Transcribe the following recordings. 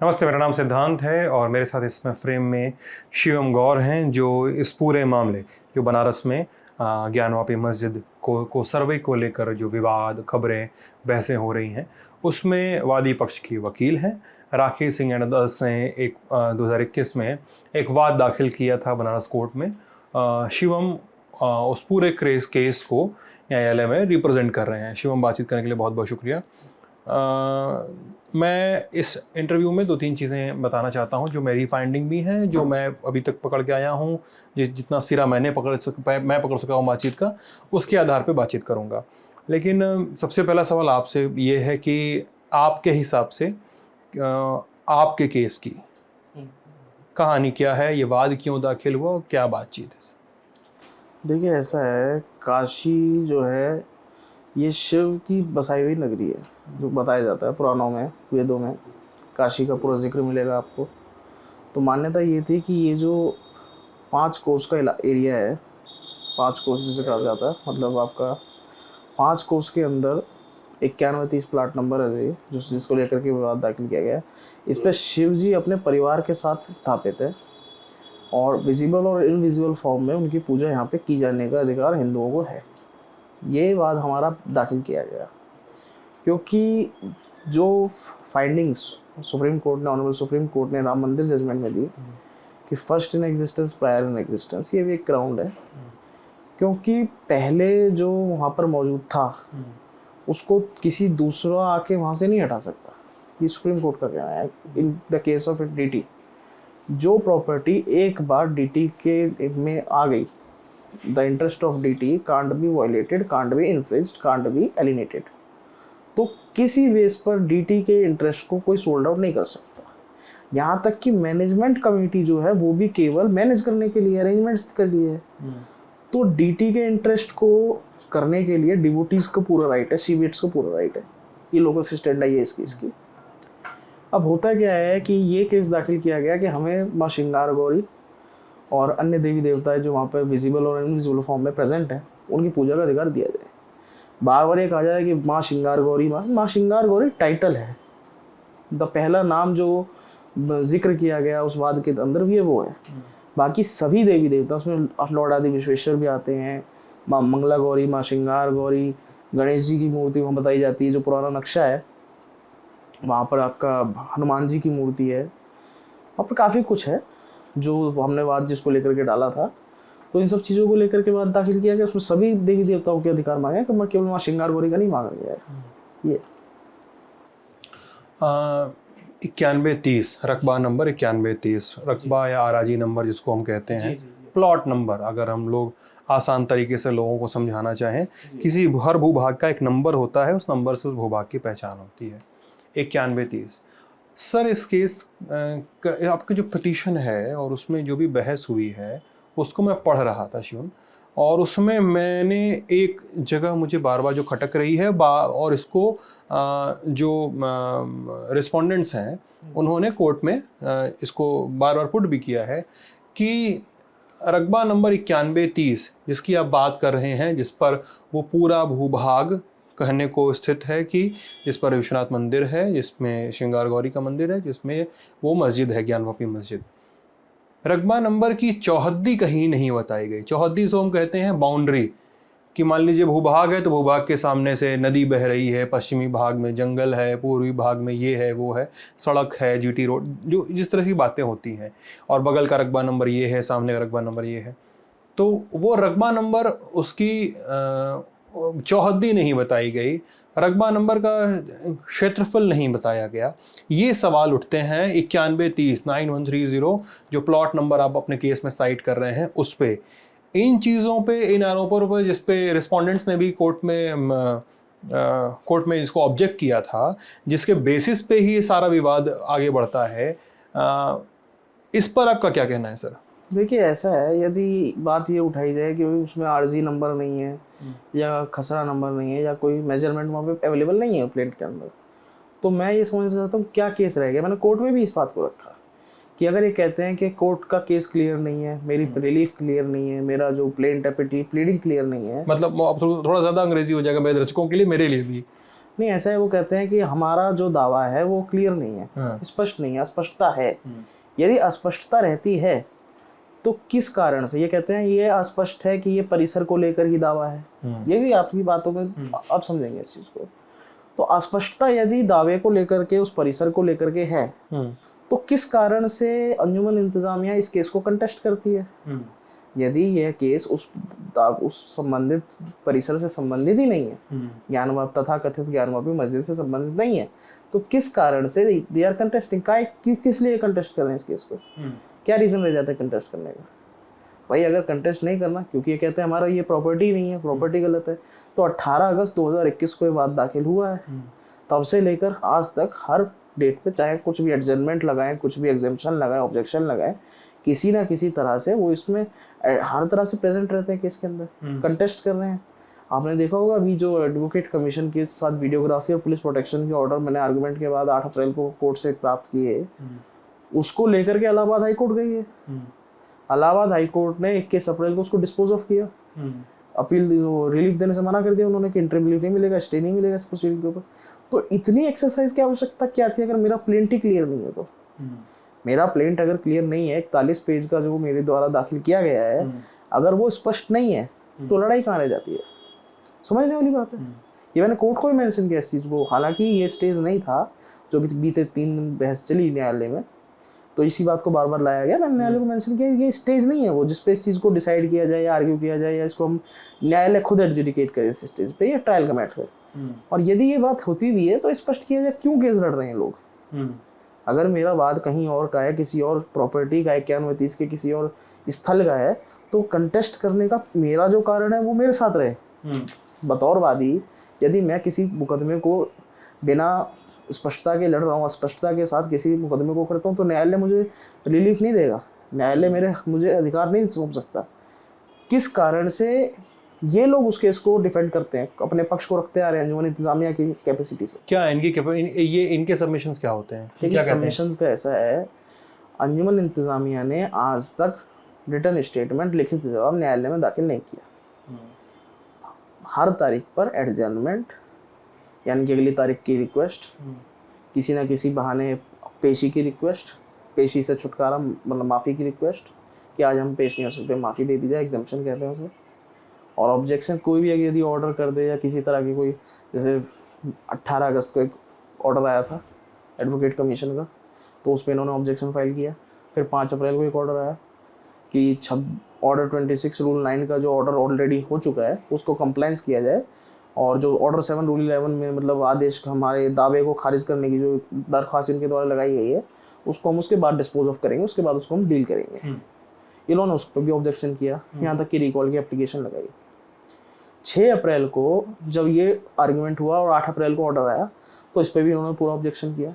नमस्ते, मेरा नाम सिद्धांत है और मेरे साथ इसमें फ्रेम में शिवम गौर हैं जो इस पूरे मामले जो बनारस में ज्ञानवापी मस्जिद को सर्वे को लेकर जो विवाद, खबरें, बहसें हो रही हैं, उसमें वादी पक्ष की वकील हैं। राखी सिंह एंड अदर्स ने 2021 में एक वाद दाखिल किया था बनारस कोर्ट में। शिवम उस पूरे केस को न्यायालय में रिप्रेजेंट कर रहे हैं। शिवम, बातचीत करने के लिए बहुत बहुत शुक्रिया। मैं इस इंटरव्यू में 2-3 चीज़ें बताना चाहता हूँ जो मेरी फाइंडिंग भी हैं, जो मैं अभी तक पकड़ के आया हूँ। जितना सिरा मैं पकड़ सका हूँ बातचीत का, उसके आधार पे बातचीत करूँगा। लेकिन सबसे पहला सवाल आपसे ये है कि आपके हिसाब से आपके केस की कहानी क्या है? ये वाद क्यों दाखिल हुआ? क्या बातचीत है? देखिए, ऐसा है, काशी जो है ये शिव की बसाई हुई नगरी है, जो बताया जाता है पुराणों में, वेदों में काशी का पूरा जिक्र मिलेगा आपको। तो मान्यता ये थी कि ये जो 5 कोस का एरिया है, 5 कोस जिसे कहा जाता है, मतलब आपका 5 कोस के अंदर 9130 प्लाट नंबर है ये, जिसको लेकर के विवाद दाखिल किया गया है। इस पर शिव जी अपने परिवार के साथ स्थापित है और विजिबल और इनविजिबल फॉर्म में उनकी पूजा यहाँ पे की जाने का अधिकार हिंदुओं को है। ये वाद हमारा दाखिल किया गया क्योंकि जो फाइंडिंग्स सुप्रीम कोर्ट ने, ऑनरेबल सुप्रीम कोर्ट ने राम मंदिर जजमेंट में दी कि first in existence prior in existence, ये भी एक ग्राउंड है। क्योंकि पहले जो वहाँ पर मौजूद था उसको किसी दूसरा आके वहाँ से नहीं हटा सकता, ये सुप्रीम कोर्ट का कहना है। In the case of deity, जो प्रॉपर्टी एक बार डीटी के में आ गई, the interest of deity can't be violated, can't be infringed, can't be alienated. तो किसी बेस पर डीटी के इंटरेस्ट को कोई सोल्ड आउट नहीं कर सकता। यहाँ तक कि मैनेजमेंट कमेटी जो है वो भी केवल मैनेज करने के लिए, अरेंजमेंट्स के लिए है। तो डीटी के इंटरेस्ट को करने के लिए डिवोटीज को पूरा राइट है, सीबीएट्स को पूरा राइट है। ये लोगों से स्टैंड आई है इस केस की। अब होता क्या है कि ये केस दाखिल किया गया कि हमें माँ श्रृंगार गौरी और अन्य देवी देवता जो वहाँ पर विजिबल और इनविजिबल फॉर्म में प्रेजेंट है, उनकी पूजा का अधिकार दिया जाए। बार बार ये कहा जाए कि माँ श्रृंगार गौरी, माँ श्रृंगार गौरी टाइटल है, द पहला नाम जो जिक्र किया गया उस वाद के अंदर भी है वो है। बाकी सभी देवी देवता, उसमें लॉर्ड आदि विश्वेश्वर भी आते हैं, माँ मंगला गौरी, माँ श्रृंगार गौरी, गणेश जी की मूर्ति वहाँ बताई जाती है, जो पुराना नक्शा है वहाँ पर आपका हनुमान जी की मूर्ति है, वहाँ पर काफ़ी कुछ है जो हमने बात जिसको लेकर के डाला था। तो इन सब चीज़ों को लेकर के बाद दाखिल किया गया, उसमें सभी देवी देवताओं के अधिकार मांगे, कि केवल माँ श्रृंगार गौरी का नहीं मांगा गया है। ये 9130 रकबा नंबर 9130 रकबा या आराजी नंबर जिसको हम कहते हैं, प्लॉट नंबर, अगर हम लोग आसान तरीके से लोगों को समझाना चाहें, किसी हर भूभाग का एक नंबर होता है, उस नंबर से उस भूभाग की पहचान होती है। 9130 सर, इस केस आपका जो पिटीशन है और उसमें जो भी बहस हुई है उसको मैं पढ़ रहा था शिवन, और उसमें मैंने एक जगह मुझे बार बार जो खटक रही है और इसको जो रिस्पोंडेंट्स हैं उन्होंने कोर्ट में इसको बार बार पुट भी किया है कि रकबा नंबर 9130 जिसकी आप बात कर रहे हैं, जिस पर वो पूरा भूभाग कहने को स्थित है, कि जिस पर विश्वनाथ मंदिर है, जिसमें श्रृंगार गौरी का मंदिर है, जिसमें वो मस्जिद है ज्ञानवापी मस्जिद, रकबा नंबर की चौहद्दी कहीं नहीं बताई गई। चौहद्दी से हम कहते हैं बाउंड्री, कि मान लीजिए भूभाग है तो भूभाग के सामने से नदी बह रही है, पश्चिमी भाग में जंगल है, पूर्वी भाग में ये है वो है, सड़क है, जीटी रोड, जो जिस तरह की बातें होती हैं, और बगल का रकबा नंबर ये है, सामने का रकबा नंबर ये है। तो वो रकबा नंबर उसकी चौहद्दी नहीं बताई गई, रकबा नंबर का क्षेत्रफल नहीं बताया गया। ये सवाल उठते हैं 9130 जो प्लॉट नंबर आप अपने केस में साइट कर रहे हैं उस पे, इन चीज़ों पे, इन आरोपों पर, जिस पे रिस्पोंडेंट्स ने भी कोर्ट में इसको ऑब्जेक्ट किया था, जिसके बेसिस पे ही ये सारा विवाद आगे बढ़ता है। इस पर आपका क्या कहना है सर? देखिए, ऐसा है, यदि बात ये उठाई जाए कि उसमें आरजी नंबर नहीं है या खसरा नंबर नहीं है या कोई मेजरमेंट वहाँ पे अवेलेबल नहीं है प्लेट के अंदर, तो मैं ये समझना चाहता हूँ क्या केस रह गया। मैंने कोर्ट में भी इस बात को रखा कि अगर ये कहते हैं कि कोर्ट का केस क्लियर नहीं है, मेरी रिलीफ क्लियर नहीं है, मेरा जो प्लेंट है प्लीडिंग क्लियर नहीं है, मतलब अब थोड़ा ज़्यादा अंग्रेजी हो जाएगा मेरे दर्शकों के लिए, मेरे लिए भी। नहीं, ऐसा है, वो कहते हैं कि हमारा जो दावा है वो क्लियर नहीं है, हाँ। स्पष्ट नहीं है, अस्पष्टता है। यदि अस्पष्टता रहती है तो किस कारण से, ये कहते हैं ये अस्पष्ट है कि ये परिसर को लेकर ही दावा है। ये भी आपकी बातों में अब समझेंगे इस चीज को। तो अस्पष्टता यदि दावे को लेकर के, उस परिसर को लेकर के है, तो किस कारण से अंजुमन इंतजामिया इस केस को कंटेस्ट करती है? यदि यह केस उस संबंधित परिसर से संबंधित ही नहीं है, ज्ञानवापी तथा कथित ज्ञानवापी मस्जिद से संबंधित नहीं है, तो किस कारण से दे आर कंटेस्टिंग? किस लिए कंटेस्ट कर रहे हैं इस केस को? क्या रीजन रह जाता है कंटेस्ट करने का? भाई अगर कंटेस्ट नहीं करना, क्योंकि ये कहते हैं हमारा ये प्रॉपर्टी नहीं है, प्रॉपर्टी गलत है, तो 18 अगस्त 2021 को ये बात दाखिल हुआ है। तब से लेकर आज तक हर डेट पे चाहे कुछ भी एडजमेंट लगाएं, कुछ भी एग्जेम्पशन लगाएं, ऑब्जेक्शन लगाएं, किसी ना किसी तरह से वो इसमें हर तरह से प्रेजेंट रहते हैं केस के अंदर, कंटेस्ट कर रहे हैं। आपने देखा होगा अभी जो एडवोकेट कमीशन के साथ वीडियोग्राफी और पुलिस प्रोटेक्शन के ऑर्डर मैंने आर्गुमेंट के बाद 8 अप्रैल को कोर्ट से प्राप्त किए, उसको लेकर के इलाहाबाद हाई कोर्ट गई है। इलाहाबाद हाई कोर्ट ने 21 अप्रैल को उसको डिस्पोज ऑफ किया, अपील रिलीफ देने से मना कर दिया उन्होंने कि इंटरिम रिलीफ नहीं मिलेगा, स्टे नहीं मिलेगा इस प्रोसीडिंग के ऊपर। तो इतनी एक्सरसाइज की आवश्यकता क्या थी अगर मेरा प्लेंट ही क्लियर नहीं है तो? मेरा प्लेंट अगर क्लियर नहीं है, 41 पेज का जो मेरे द्वारा दाखिल किया गया है, अगर वो स्पष्ट नहीं है तो लड़ाई कहाँ रह जाती है? समझने वाली बात है। ये मैंने कोर्ट को ही मेंशन किया इस चीज़ को, हालांकि ये स्टेज नहीं था जो बीते 3 दिन बहस चली न्यायालय में, तो इसी बात को बार बार लाया गया। मैंने न्यायालय को मेंशन किया ये स्टेज नहीं है वो जिस पे इस चीज़ को डिसाइड किया जाए या आर्ग्यू किया जाए या इसको हम न्यायालय खुद एडजुडिकेट करे इस स्टेज पे, ये ट्रायल का मैटर है। और यदि ये बात होती भी है तो स्पष्ट किया जाए क्यों केस लड़ रहे हैं लोग। अगर मेरा वाद कहीं और का है, किसी और प्रॉपर्टी का है, 91 के किसी और स्थल का है, तो कंटेस्ट करने का मेरा जो कारण है वो मेरे साथ रहे। बतौर वादी यदि मैं किसी मुकदमे को बिना स्पष्टता के लड़ रहा हूँ, अस्पष्टता के साथ किसी मुकदमे को करता हूँ, तो न्यायालय मुझे रिलीफ नहीं देगा, न्यायालय मुझे अधिकार नहीं सौंप सकता। किस कारण से ये लोग उस केस को डिफेंड करते हैं, अपने पक्ष को रखते आ रहे हैं अंजुमन इंतजामिया की कैपेसिटी से? क्या ये इनके सबमिशंस क्या होते हैं? देखिए सबमिशंस का ऐसा है, अंजुमन इंतजामिया ने आज तक रिटर्न स्टेटमेंट, लिखित जवाब न्यायालय में दाखिल नहीं किया। हर तारीख पर एडजर्नमेंट यानी कि अगली तारीख की रिक्वेस्ट, किसी ना किसी बहाने पेशी की रिक्वेस्ट, पेशी से छुटकारा मतलब माफ़ी की रिक्वेस्ट कि आज हम पेश नहीं हो सकते, माफ़ी दे दी जाए, एग्जम्पशन कहते हैं उसे। और ऑब्जेक्शन कोई भी यदि ऑर्डर कर दे या किसी तरह की कोई, जैसे 18 अगस्त को एक ऑर्डर आया था एडवोकेट कमीशन का, तो उस पर इन्होंने ऑब्जेक्शन फाइल किया। फिर 5 अप्रैल को एक ऑर्डर आया कि ऑर्डर 26 रूल 9 का जो ऑर्डर ऑलरेडी हो चुका है उसको कंप्लाइंस किया जाए, और जो ऑर्डर 7 रूल 11 में मतलब आदेश हमारे दावे को खारिज करने की जो दरख्वास्त इनके द्वारा लगाई गई है उसको हम उसके बाद डिस्पोज ऑफ करेंगे, उसके बाद उसको हम डील करेंगे। इन्होंने उस पर भी ऑब्जेक्शन किया, यहाँ तक कि रिकॉल की एप्लीकेशन लगाई। 6 अप्रैल को जब ये आर्ग्यूमेंट हुआ और 8 अप्रैल को ऑर्डर आया तो इस पर भी उन्होंने पूरा ऑब्जेक्शन किया।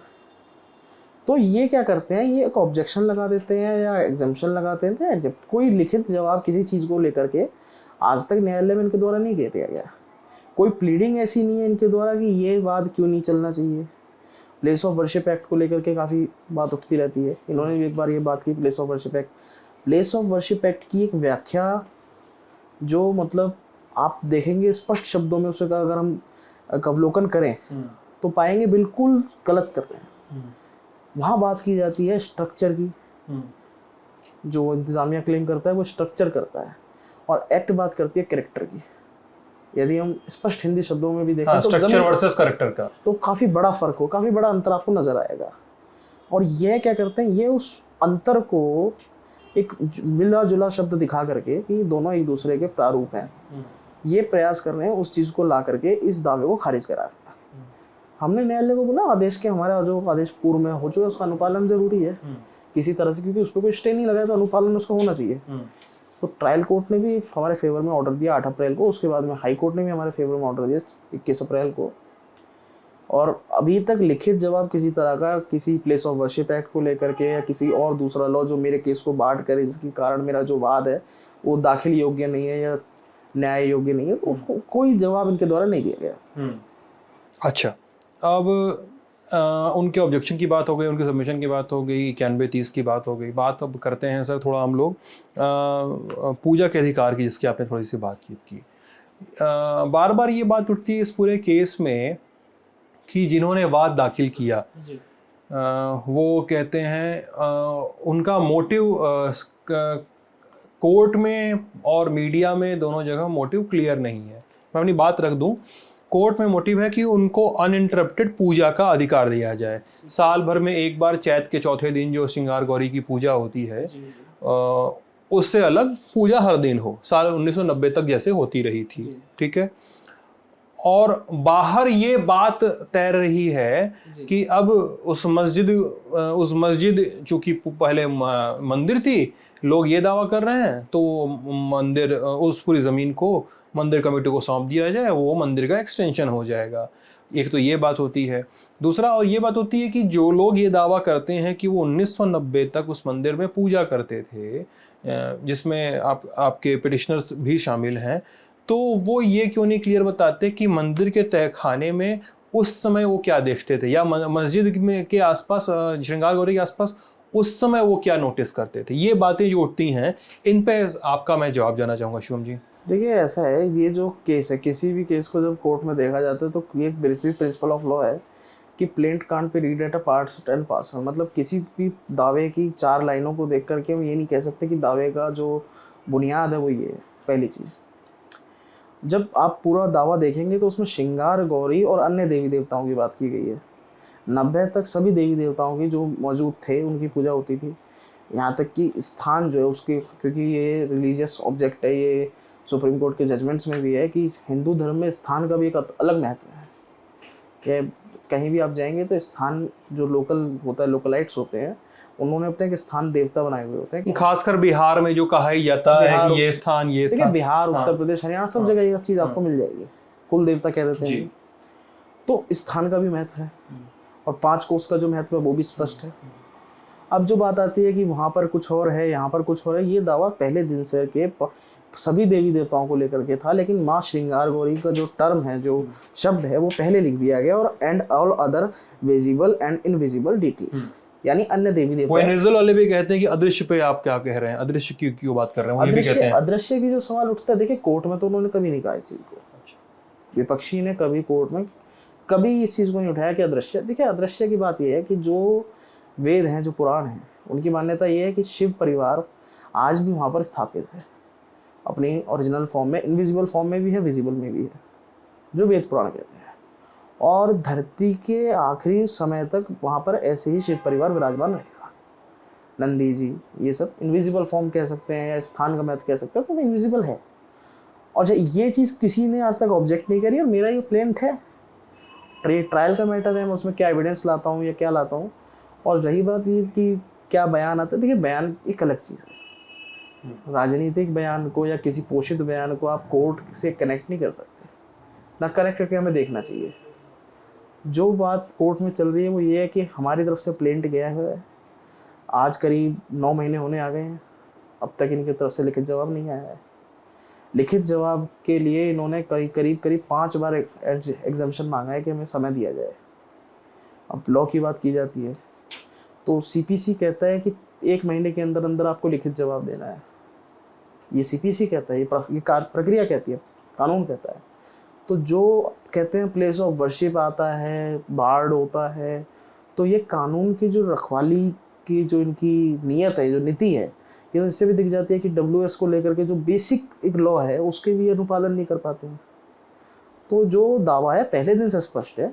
तो ये क्या करते हैं, ये एक ऑब्जेक्शन लगा देते हैं या एग्जम्पशन लगाते हैं, जब कोई लिखित जवाब किसी चीज़ को लेकर के आज तक न्यायालय में इनके द्वारा नहीं दिया गया। कोई प्लीडिंग ऐसी नहीं है इनके द्वारा कि ये वाद क्यों नहीं चलना चाहिए। प्लेस ऑफ वर्शिप एक्ट को लेकर के काफ़ी बात उठती रहती है, इन्होंने भी एक बार ये बात की place of worship act. Place of worship act की एक व्याख्या जो मतलब आप देखेंगे स्पष्ट शब्दों में उसे अगर हम अवलोकन करें तो पाएंगे बिल्कुल गलत कर रहे हैं। वहाँ बात की जाती है स्ट्रक्चर की, जो इंतजामिया क्लेम करता है वो स्ट्रक्चर करता है, और एक्ट बात करती है कैरेक्टर की। यदि हम स्पष्ट हिंदी शब्दों में भी देखें तो स्ट्रक्चर वर्सेस कैरेक्टर का तो काफ़ी बड़ा फर्क हो, काफ़ी बड़ा अंतर आपको नजर आएगा। और ये क्या करते हैं, ये उस अंतर को एक मिला जुला शब्द दिखा करके कि दोनों एक दूसरे के प्रारूप हैं, ये प्रयास कर रहे हैं उस चीज़ को ला करके इस दावे को खारिज करा। हमने न्यायालय को बोला आदेश के, हमारा जो आदेश पूर्व में हो चुका है उसका अनुपालन जरूरी है किसी तरह से, क्योंकि उस पर कोई स्टे नहीं लगाया तो अनुपालन उसका होना चाहिए। तो ट्रायल कोर्ट ने भी हमारे फेवर में ऑर्डर दिया 8 अप्रैल को, उसके बाद में हाई कोर्ट ने भी हमारे फेवर में ऑर्डर दिया 21 अप्रैल को। और अभी तक लिखित जवाब किसी तरह का किसी प्लेस ऑफ वर्शिप एक्ट को लेकर के या किसी और दूसरा लॉ जो मेरे केस को बाढ़ करे जिसके कारण मेरा जो वाद है वो दाखिल योग्य नहीं है या न्याय योग्य नहीं है, तो उसको कोई जवाब इनके द्वारा नहीं दिया गया। अच्छा, अब उनके ऑब्जेक्शन की बात हो गई, उनके सबमिशन की बात हो गई, 91-30 की बात हो गई। बात अब करते हैं सर थोड़ा हम लोग पूजा के अधिकार की, जिसकी आपने थोड़ी सी बात की थी। बार बार ये बात उठती है इस पूरे केस में कि जिन्होंने वाद दाखिल किया जी वो कहते हैं उनका मोटिव कोर्ट में और मीडिया में दोनों जगह मोटिव क्लियर नहीं है। मैं अपनी बात रख दूं, कोर्ट में मोटिव है कि उनको अनइंटरप्टेड पूजा का अधिकार दिया जाए। साल भर में एक बार चैत के चौथे दिन जो श्रृंगार गौरी की पूजा होती है उससे अलग पूजा हर दिन हो, साल 1990 तक जैसे होती रही थी, ठीक है। और बाहर ये बात तैर रही है कि अब उस मस्जिद चूंकि पहले मंदिर थी, लोग ये दावा कर रहे हैं तो मंदिर उस पूरी ज़मीन को मंदिर कमेटी को सौंप दिया जाए, वो मंदिर का एक्सटेंशन हो जाएगा। एक तो ये बात होती है। दूसरा और ये बात होती है कि जो लोग ये दावा करते हैं कि वो 1990 तक उस मंदिर में पूजा करते थे, जिसमें आपके पिटिशनर्स भी शामिल हैं, तो वो ये क्यों नहीं क्लियर बताते कि मंदिर के तहखाने में उस समय वो क्या देखते थे, या मस्जिद में के आसपास श्रृंगार गौरी के आसपास उस समय वो क्या नोटिस करते थे। ये बातें जो उठती हैं, इन पे आपका मैं जवाब देना चाहूँगा शिवम जी। देखिए ऐसा है, ये जो केस है, किसी भी केस को जब कोर्ट में देखा जाता है तो ये एक बेसिक प्रिंसिपल ऑफ लॉ है कि plaint can't pay read at a part and parcel. मतलब किसी भी दावे की 4 लाइनों को देख करके हम ये नहीं कह सकते कि दावे का जो बुनियाद है वो ये है। पहली चीज़, जब आप पूरा दावा देखेंगे तो उसमें श्रृंगार गौरी और अन्य देवी देवताओं की बात की गई है। 90 तक सभी देवी देवताओं की जो मौजूद थे उनकी पूजा होती थी। यहाँ तक कि स्थान जो है उसके, क्योंकि ये रिलीजियस ऑब्जेक्ट है, ये सुप्रीम कोर्ट के जजमेंट्स में भी है कि हिंदू धर्म में स्थान का भी एक अलग महत्व है। कि कहीं भी आप जाएंगे तो स्थान जो लोकल होता है, लोकलाइट्स होते हैं, उन्होंने अपने एक स्थान देवता बनाए हुए होते हैं। खासकर बिहार में जो कहा जाता है कि ये स्थान बिहार, उत्तर प्रदेश, हरियाणा, सब जगह ये चीज़ आपको मिल जाएगी। कुल देवता कह देते हैं। तो स्थान का भी महत्व है और 5 कोस का जो महत्व है वो भी स्पष्ट है। अब जो बात आती है कि वहाँ पर कुछ और है, यहाँ पर कुछ और है, ये दावा पहले दिन से के सभी देवी देवताओं को लेकर के था, लेकिन माँ श्रृंगार गौरी का जो टर्म है, जो शब्द है, वो पहले लिख दिया गया, और and all other visible and invisible deities, यानी अन्य देवी देवता। वो इनविजिबल वाले भी कहते हैं कि अदृश्य पे आप क्या कह रहे हैं, अदृश्य की क्यों बात कर रहे हैं, वो ये भी कहते हैं। अदृश्य की जो सवाल उठता है, देखिए कोर्ट में तो उन्होंने कभी नहीं कहा इस चीज़ को, विपक्षी ने कभी कोर्ट में कभी इस चीज़ को नहीं उठाया कि अदृश्य। देखिए अदृश्य की बात यह है कि जो वेद हैं, जो पुराण हैं, उनकी मान्यता ये है कि शिव परिवार आज भी वहाँ पर स्थापित है, अपनी ओरिजिनल फॉर्म में, इनविजिबल फॉर्म में भी है, विजिबल में भी है, जो वेद पुराण कहते हैं। और धरती के आखिरी समय तक वहाँ पर ऐसे ही शिव परिवार विराजमान रहेगा। नंदी जी, ये सब इनविजिबल फॉर्म कह सकते हैं या स्थान का महत्व कह सकते हैं, तो वो इनविजिबल है। और ये चीज़ किसी ने आज तक ऑब्जेक्ट नहीं करी, और मेरा ये प्लेंट है, ट्रायल का मैटर है, मैं उसमें क्या एविडेंस लाता हूँ या क्या लाता हूँ। और रही बात ये कि क्या बयान आता है, देखिए बयान एक अलग चीज़ है। राजनीतिक बयान को या किसी पोषित बयान को आप कोर्ट से कनेक्ट नहीं कर सकते, ना कनेक्ट करके हमें देखना चाहिए। जो बात कोर्ट में चल रही है वो ये है कि हमारी तरफ से प्लेंट गया है, आज करीब 9 महीने होने आ गए हैं, अब तक इनकी तरफ से लिखित जवाब नहीं आया है। लिखित जवाब के लिए इन्होंने करीब 5 बार एग्जाम्पशन मांगा है कि हमें समय दिया जाए। अब लॉ की बात की जाती है तो सीपीसी कहता है कि 1 महीने के अंदर अंदर आपको लिखित जवाब देना है। ये सीपीसी कहता है, ये प्रक्रिया कहती है, कानून कहता है। तो जो कहते हैं प्लेस ऑफ वर्शिप आता है, बार्ड होता है, तो ये कानून की जो रखवाली की जो इनकी नीयत है, जो नीति है, ये इससे भी दिख जाती है कि WS को लेकर के जो बेसिक एक लॉ है उसके भी अनुपालन नहीं कर पाते हैं। तो जो दावा है पहले दिन से स्पष्ट है,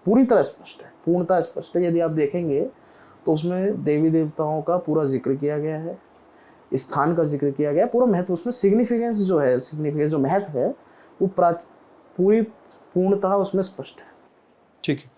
पूरी तरह स्पष्ट है, पूर्णतः स्पष्ट है। यदि आप देखेंगे तो उसमें देवी देवताओं का पूरा जिक्र किया गया है, स्थान का जिक्र किया गया है, पूरा महत्व, उसमें सिग्निफिकेंस जो है, सिग्निफिकेंस जो महत्व है वो पूरी पूर्णतः उसमें स्पष्ट है। ठीक है।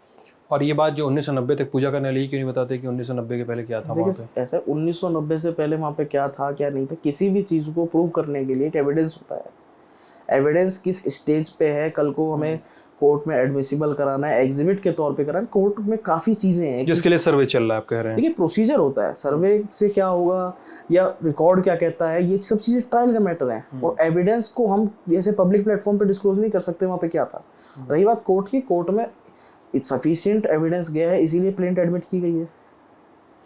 और ये बात जो 1990 तक पूजा करने लगी, क्यों नहीं बताते कि 1990 के पहले क्या था वहाँ पे? ऐसा 1990 से पहले वहाँ पे क्या था क्या नहीं था, किसी भी चीज़ को प्रूव करने के लिए एक एविडेंस होता है। एविडेंस किस स्टेज पे है, कल को हमें कोर्ट में एडमिसिबल कराना है, एग्जिबिट के तौर पे कराना है, कोर्ट में काफ़ी चीज़ें हैं जिसके लिए सर्वे चल रहा है, आप कह रहे हैं। देखिए प्रोसीजर होता है, सर्वे से क्या होगा या रिकॉर्ड क्या कहता है, ये सब चीज़ें ट्रायल का मैटर है। और एविडेंस को हम जैसे पब्लिक प्लेटफॉर्म पे डिस्क्लोज नहीं कर सकते वहाँ पे क्या था। रही बात कोर्ट की, कोर्ट में सफिशिएंट एविडेंस गया है, इसीलिए प्लेंट एडमिट की गई है।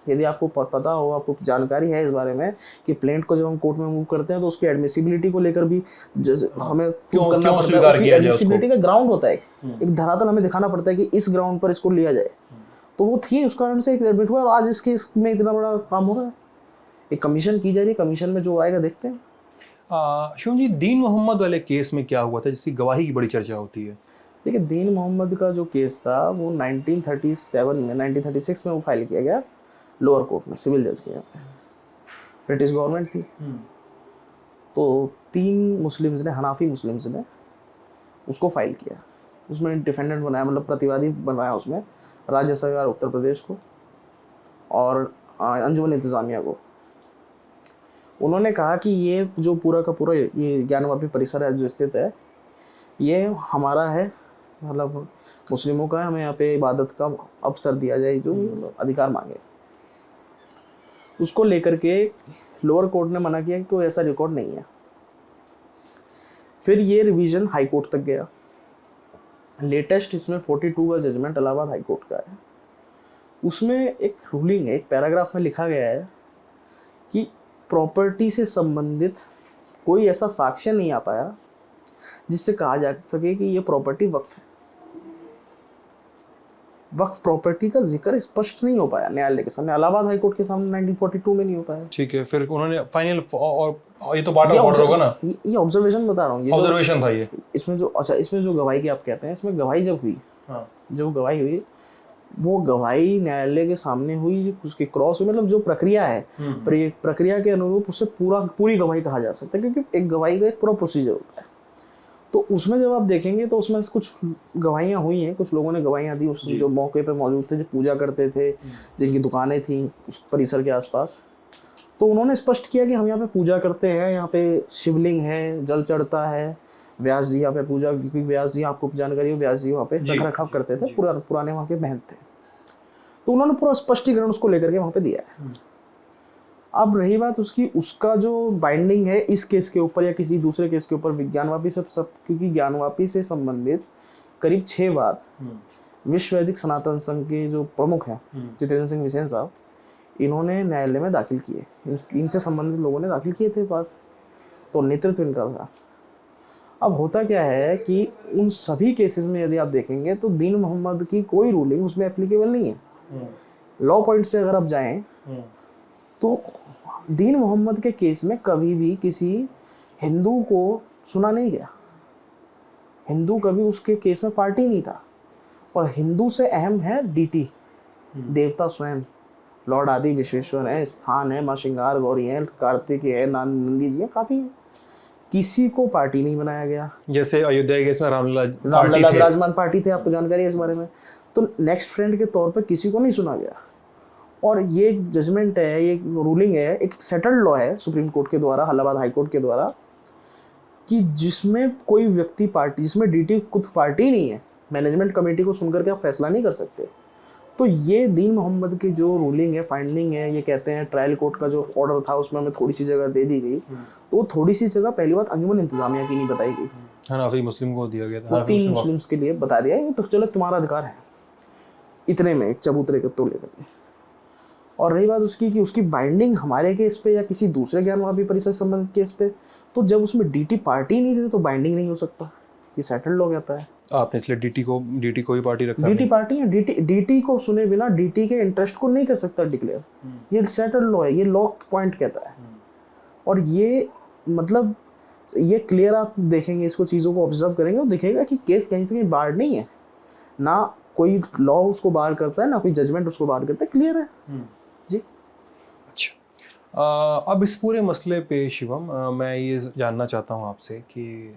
यदि आपको पता हो, आपको जानकारी है इस बारे में कि प्लेंट को जब हम कोर्ट में मूव करते हैं तो उसकी एडमिसिबिलिटी को लेकर भी हमें प्रूव करना पड़ता है। उसकी एडमिसिबिलिटी का ग्राउंड होता है, एक धरातल हमें दिखाना पड़ता है कि इस ग्राउंड पर इसको लिया जाए। तो वो थी, उस कारण से एक एडमिट हुआ और आज इस केस में इतना बड़ा काम हो रहा है। एक कमीशन की जा रही है, कमीशन में जो आएगा देखते हैं। शिवम जी, दीन मोहम्मद वाले केस में क्या हुआ था जिसकी गवाही की बड़ी चर्चा होती है? देखिए, दीन मोहम्मद का जो केस था वो 1936 में वो फाइल किया गया लोअर कोर्ट में, सिविल जज के यहाँ पे। ब्रिटिश गवर्नमेंट थी, तो 3 मुस्लिम्स ने, हनाफी मुस्लिम्स ने उसको फाइल किया। उसमें डिफेंडेंट बनाया, मतलब प्रतिवादी बनाया उसमें राज्य सरकार उत्तर प्रदेश को और अंजुमन इंतज़ामिया को। उन्होंने कहा कि ये जो पूरा का पूरा ये ज्ञानवापी परिसर है जो स्थित है, ये हमारा है, मतलब मुस्लिमों का है, हमें यहाँ पे इबादत का अवसर दिया जाए, जो अधिकार मांगे। उसको लेकर के लोअर कोर्ट ने मना किया कि कोई ऐसा रिकॉर्ड नहीं है। फिर ये रिवीजन हाई कोर्ट तक गया। लेटेस्ट इसमें 42 का जजमेंट इलाहाबाद हाई कोर्ट का है। उसमें एक रूलिंग है, एक पैराग्राफ में लिखा गया है कि प्रॉपर्टी से संबंधित कोई ऐसा साक्ष्य नहीं आ पाया जिससे कहा जा सके कि ये प्रॉपर्टी वक्फ है। वक्फ प्रॉपर्टी का जिक्र स्पष्ट नहीं हो पाया न्यायालय के सामने, इलाहाबाद हाई कोर्ट के सामने 1942 में नहीं हो पाया। ठीक है, फिर उन्होंने फाइनल, और ये तो पार्ट ऑफ ऑर्डर होगा ना? ये ऑब्जर्वेशन बता रहा हूँ, ये ऑब्जर्वेशन था ये। इसमें जो, अच्छा, इसमें जो गवाही की आप कहते हैं, इसमें गवाही जब हुई, जो गवाही हुई वो गवाही न्यायालय के सामने हुई, उसकी क्रॉस हुई, मतलब जो प्रक्रिया है, प्रक्रिया के अनुरूप उसे पूरी गवाही कहा जा सकता है, क्योंकि एक गवाही का एक पूरा प्रोसीजर होता है। तो उसमें जब आप देखेंगे तो उसमें कुछ गवाहियाँ हुई हैं, कुछ लोगों ने गवाहियाँ दी, उस जो मौके पे मौजूद थे, जो पूजा करते थे, जिनकी दुकानें थी उस परिसर के आसपास। तो उन्होंने स्पष्ट किया कि हम यहाँ पे पूजा करते हैं, यहाँ पे शिवलिंग है, जल चढ़ता है, व्यास जी यहाँ पे पूजा, क्योंकि व्यास जी, आपको जानकारी हो, व्यास जी वहाँ पे रख रखाव करते थे, पुराने वहाँ के महंत थे। तो उन्होंने पूरा स्पष्टीकरण उसको लेकर के वहाँ पे दिया है। अब रही बात उसकी, उसका जो बाइंडिंग है इस केस के ऊपर या किसी दूसरे केस के ऊपर, ज्ञानवापी से सब, क्योंकि ज्ञानवापी से संबंधित करीब 6 बार विश्व वैदिक सनातन संघ के जो प्रमुख हैं जितेंद्र सिंह बिसेन साहब, इन्होंने न्यायालय में दाखिल किए, इनसे संबंधित लोगों ने दाखिल किए थे बात, तो नेतृत्व इनका था। अब होता क्या है कि उन सभी केसेस में यदि आप देखेंगे तो दीन मोहम्मद की कोई रूलिंग उसमें एप्लीकेबल नहीं है। लॉ पॉइंट से अगर आप जाएं तो दीन मोहम्मद के केस में कभी भी किसी हिंदू को सुना नहीं गया, हिंदू कभी उसके केस में पार्टी नहीं था। और हिंदू से अहम है डीटी, देवता स्वयं, लॉर्ड आदि विश्वेश्वर है, स्थान है, माँ श्रृंगार गौरी है, कार्तिक है, नंदी जी है, काफ़ी है। किसी को पार्टी नहीं बनाया गया। जैसे अयोध्या के केस में रामलला विराजमान पार्टी थे, आपको जानकारी है इस बारे में। तो नेक्स्ट फ्रेंड के तौर पर किसी को नहीं सुना गया। और ये जजमेंट है, ये रूलिंग है, एक सेटल्ड लॉ है सुप्रीम कोर्ट के द्वारा, इलाहाबाद हाई कोर्ट के द्वारा, कि जिसमें कोई व्यक्ति पार्टी, जिसमें डीटी खुद पार्टी नहीं है, मैनेजमेंट कमेटी को सुनकर के आप फैसला नहीं कर सकते। तो ये दीन मोहम्मद की जो रूलिंग है, फाइंडिंग है, ये कहते हैं ट्रायल कोर्ट का जो ऑर्डर था उसमें हमें थोड़ी सी जगह दे दी गई। तो थोड़ी सी जगह पहली बात अंजुमन इंतजामिया की नहीं बताई गई, हनाफी मुस्लिम को दिया गया था, 3 मुस्लिम्स के लिए बता दिया, तो चलो तुम्हारा अधिकार है, इतने में एक चबूतरे के तो लेकर के। और रही बात उसकी कि उसकी बाइंडिंग हमारे केस पे या किसी दूसरे ज्ञानवापी परिसर से संबंधित केस पे, तो जब उसमें डीटी पार्टी नहीं थी तो बाइंडिंग नहीं हो सकता, ये सेटल्ड हो जाता है। आपने इसलिए डीटी को ही पार्टी रखा? डीटी पार्टी है, डीटी को सुने बिना डीटी के इंटरेस्ट को नहीं कर सकता डिक्लेयर, ये सेटल्ड लॉ है, ये लॉ पॉइंट कहता है। और ये मतलब ये क्लियर आप देखेंगे, इसको चीज़ों को ऑब्जर्व करेंगे तो दिखेगा कि केस कहीं से कहीं बार नहीं है, ना कोई लॉ उसको बार करता है, ना कोई जजमेंट उसको बार करता है, क्लियर है जी। अच्छा, अब इस पूरे मसले पे शिवम, मैं ये जानना चाहता हूँ आपसे कि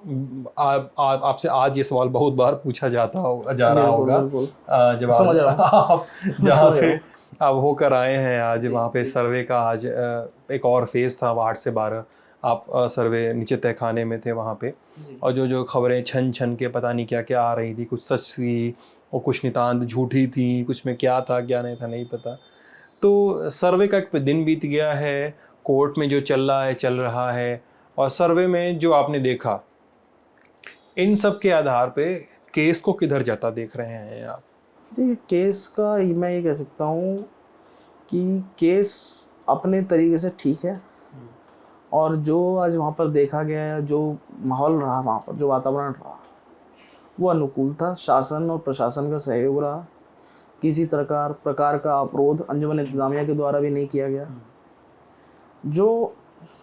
आपसे आज ये सवाल बहुत बार पूछा जा रहा होगा, जब आप जहाँ से आप होकर आए हैं आज, वहाँ पे सर्वे का आज एक और फेज था, 8 से 12 आप सर्वे नीचे तहखाने में थे वहाँ पे, और जो खबरें छन छन के पता नहीं क्या क्या आ रही थी, कुछ सच थी और कुछ नितांत झूठी थी, कुछ में क्या था क्या नहीं था नहीं पता। तो सर्वे का एक दिन बीत गया है, कोर्ट में जो चल रहा है, और सर्वे में जो आपने देखा, इन सब के आधार पे केस को किधर जाता देख रहे हैं आप? देखिए, केस का मैं ये कह सकता हूँ कि केस अपने तरीके से ठीक है, और जो आज वहाँ पर देखा गया है, जो माहौल रहा वहाँ पर, जो वातावरण रहा, वो अनुकूल था। शासन और प्रशासन का सहयोग रहा, किसी प्रकार का अवरोध अंजुमन इंतज़ामिया के द्वारा भी नहीं किया गया। जो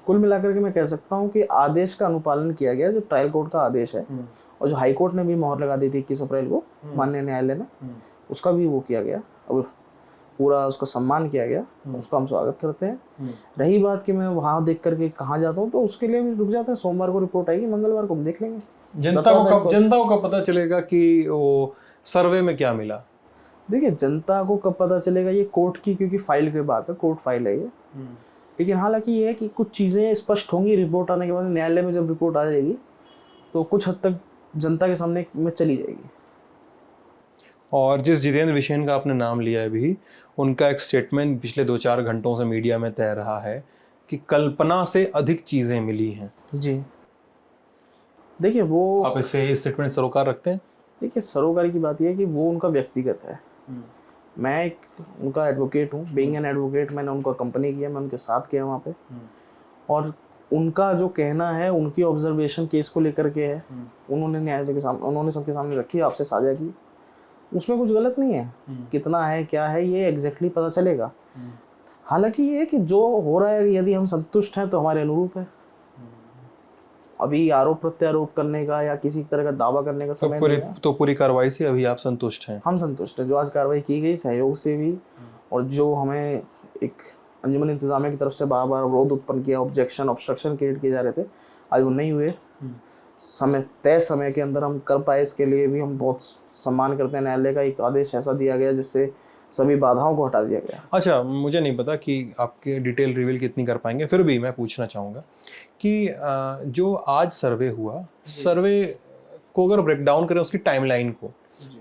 कुल मिलाकर के मैं कह सकता हूँ कि आदेश का अनुपालन किया गया, जो ट्रायल कोर्ट का आदेश है और जो हाई कोर्ट ने भी मोहर लगा दी थी 21 अप्रैल को माननीय न्यायालय ने, उसका भी वो किया गया और पूरा उसका सम्मान किया गया, उसका हम स्वागत करते हैं। रही बात कि मैं वहाँ देख करके कहाँ जाता हूँ, तो उसके लिए भी रुक जाते हैं। सोमवार को रिपोर्ट आएगी, मंगलवार को हम देख लेंगे। जनता को कब पता चलेगा कि वो सर्वे में क्या मिला? देखिए, जनता को कब पता चलेगा, ये कोर्ट की क्योंकि फाइल की बात है, कोर्ट फाइल है ये। लेकिन हालांकि ये है कि कुछ चीज़ें स्पष्ट होंगी रिपोर्ट आने के बाद। न्यायालय में जब रिपोर्ट आ जाएगी तो कुछ हद तक जनता के सामने में चली जाएगी। और जिस जितेंद्र बिसेन का आपने नाम लिया है अभी, उनका एक स्टेटमेंट पिछले 2-4 घंटों से मीडिया में तैर रहा है कि कल्पना से अधिक चीज़ें मिली हैं। जी, देखिए वो, आप इस स्टेटमेंट सरोकार रखते हैं? देखिए, सरोकारी की बात यह है कि वो उनका व्यक्तिगत है। मैं एक उनका एडवोकेट हूँ, बीइंग एन एडवोकेट मैंने उनको कंपनी किया, मैं उनके साथ किया वहाँ पे, और उनका जो कहना है, उनकी ऑब्जर्वेशन केस को लेकर के है, उन्होंने न्यायालय के सामने, उन्होंने सबके सामने रखी, आपसे साझा की, उसमें कुछ गलत नहीं है। कितना है क्या है ये एग्जैक्टली पता चलेगा। हालांकि ये है कि जो हो रहा है, यदि हम संतुष्ट हैं तो हमारे अनुरूप है। अभी आरोप प्रत्यारोप करने का या किसी तरह का दावा करने का समय नहीं है। तो पूरी कार्रवाई से अभी आप संतुष्ट हैं? हम संतुष्ट हैं, जो आज कार्रवाई की गई सहयोग से भी, और जो हमें एक अंजुमन इंतजामिया की तरफ से बार बार विरोध उत्पन्न किया, ऑब्जेक्शन ऑब्स्ट्रक्शन क्रिएट किए जा रहे थे, आज वो नहीं हुए। तय समय के अंदर हम कर पाए, इसके लिए भी हम बहुत सम्मान करते हैं। न्यायालय का एक आदेश ऐसा दिया गया जिससे सभी बाधाओं को हटा दिया गया। अच्छा, मुझे नहीं पता कि आपके डिटेल रिवील कितनी कर पाएंगे, फिर भी मैं पूछना चाहूँगा कि जो आज सर्वे हुआ, सर्वे को अगर ब्रेक डाउन करें उसकी टाइमलाइन को,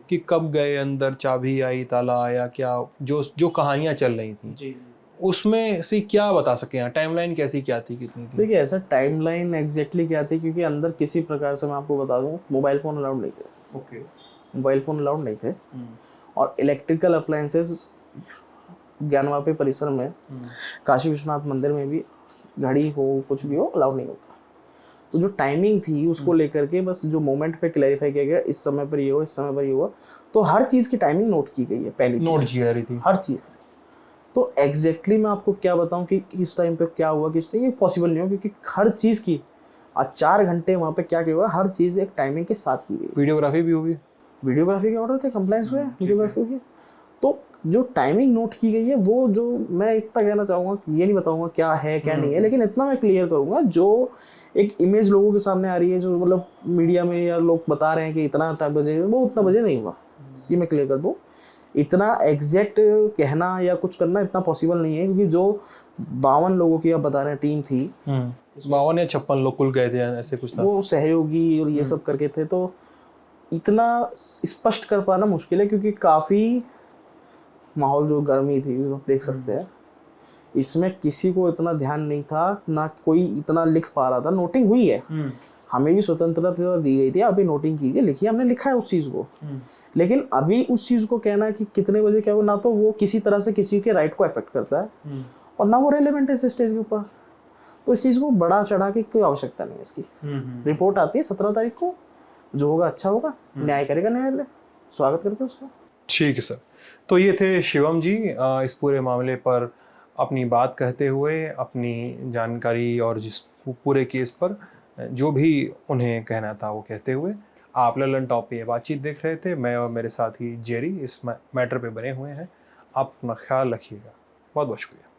कि कब गए अंदर, चाबी आई, ताला आया, क्या जो कहानियाँ चल रही थी, उसमें से क्या बता सकें यहाँ? टाइमलाइन कैसी क्या थी, कितनी थी? देखिए, ऐसा टाइमलाइन एग्जैक्टली क्या थी, क्योंकि अंदर किसी प्रकार से मैं आपको बता दूं, मोबाइल फ़ोन अलाउड नहीं थे। ओके, मोबाइल फ़ोन अलाउड नहीं थे, और इलेक्ट्रिकल अप्लायंसेस ज्ञानवापी परिसर में, काशी विश्वनाथ मंदिर में भी घड़ी हो, कुछ भी हो, अलाउड नहीं होता। तो जो टाइमिंग थी उसको लेकर के बस जो मोमेंट पे क्लैरिफाई किया गया, इस समय पर ये हुआ, इस समय पर ये हुआ, तो हर चीज़ की टाइमिंग नोट की गई है। पहली नोट की जा रही थी हर चीज़। तो एग्जैक्टली मैं आपको क्या बताऊं कि किस टाइम पे क्या हुआ, किस टाइम, ये पॉसिबल नहीं हो, क्योंकि हर चीज़ की आज 4 घंटे वहाँ पे क्या क्या हुआ, हर चीज़ एक टाइमिंग के साथ की गई। वीडियोग्राफी भी हुई, वीडियोग्राफी के ऑर्डर थे, कंप्लाइंस हुए, वीडियोग्राफी हुई। तो जो टाइमिंग नोट की गई है, वो जो मैं इतना कहना चाहूँगा, ये नहीं बताऊँगा क्या है क्या नहीं है, लेकिन इतना मैं क्लियर करूँगा, जो एक इमेज लोगों के सामने आ रही है, जो मतलब मीडिया में या लोग बता रहे हैं कि इतना टाइम बजे, वो उतना बजे नहीं हुआ, ये मैं क्लियर कर दूँ। इतना एग्जैक्ट कहना या कुछ करना इतना पॉसिबल नहीं है, क्योंकि जो 52 लोगों की आप बता रहे हैं टीम थी, 52 या 56 लोग कुल गए थे, ऐसे कुछ था, वो सहयोगी और ये सब करके थे, तो इतना स्पष्ट कर पाना मुश्किल है, क्योंकि काफ़ी माहौल जो गर्मी थी वो देख सकते हैं, इसमें किसी को इतना ध्यान नहीं था, ना कोई इतना लिख पा रहा था। नोटिंग हुई है, हमें भी स्वतंत्रता दी गई थी, अभी नोटिंग कीजिए, लिखिए, हमने लिखा है उस चीज़ को, लेकिन अभी उस चीज़ को कहना है कि कितने बजे क्या हो, ना तो वो किसी तरह से किसी के राइट को अफेक्ट करता है, और ना वो रेलेवेंट है इस स्टेज के ऊपर। तो इस चीज़ को बड़ा चढ़ा के कोई आवश्यकता नहीं है इसकी। रिपोर्ट आती है 17 तारीख को, जो होगा अच्छा होगा, न्याय करेगा न्यायालय, स्वागत करते हैं उसका। ठीक है सर। तो ये थे शिवम जी, इस पूरे मामले पर अपनी बात कहते हुए, अपनी जानकारी और जिस पूरे केस पर जो भी उन्हें कहना था वो कहते हुए। आप ललन टॉप पे ये बातचीत देख रहे थे, मैं और मेरे साथी जेरी इस मैटर पे बने हुए हैं। आप अपना ख्याल रखिएगा। बहुत बहुत शुक्रिया।